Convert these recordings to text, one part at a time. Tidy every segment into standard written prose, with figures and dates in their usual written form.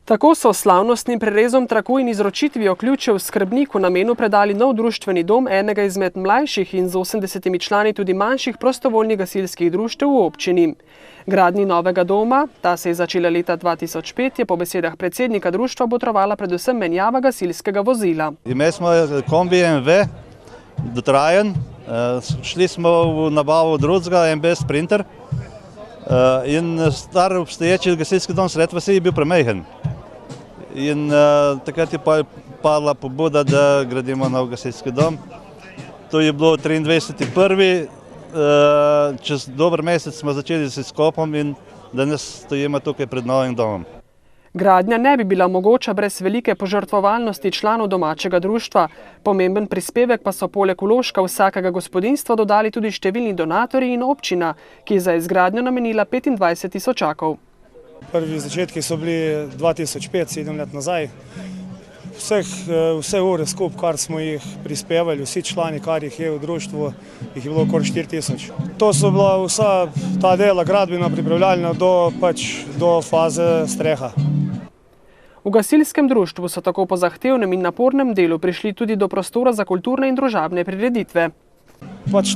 Tako so slavnostnim prerezom traku in izročitvijo ključev skrbniku namenu predali nov društveni dom enega izmed mlajših in z 80 člani tudi manjših prostovoljnih gasilskih društev v občini. Gradnji novega doma, ta se je začela leta 2005, je po besedah predsednika društva botrovala predvsem menjava gasilskega vozila. Imeli smo kombi MV, dotrajen, šli smo v nabavo drugega MB Sprinter in star obstoječi gasilski dom Sred vasi je bil premajhen. In takrat je padla pobuda, da gradimo nov gasilski dom. To je bilo 23.1. Čez dober mesec smo začeli s izkopom in danes stojimo tukaj pred novim domom. Gradnja ne bi bila mogoča brez velike požrtvovalnosti članov domačega društva. Pomemben prispevek pa so poleg vložka vsakega gospodinjstva dodali tudi številni donatorji in občina, ki je za izgradnjo namenila 25 tisočakov. Prvi začetki so bili 2005, 7 let nazaj. Vse ure skupaj, kar smo jih prispevali, vsi člani, kar jih je v društvu, jih je bilo okoli 4000. To so bila vsa ta dela gradbena pripravljalna do faze streha. V gasilskem društvu so tako po zahtevnem in napornem delu prišli tudi do prostora za kulturne in družabne prireditve.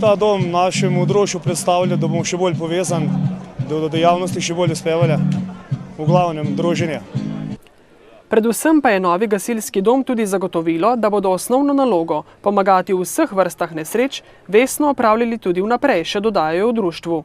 Ta dom našemu društvu predstavlja, da bomo še bolj povezani, da bodo dejavnosti še bolj uspevale, v glavnem druženje. Predvsem pa je novi gasilski dom tudi zagotovilo, da bodo osnovno nalogo pomagati v vseh vrstah nesreč vestno opravljali tudi vnaprej, še dodajajo v društvu.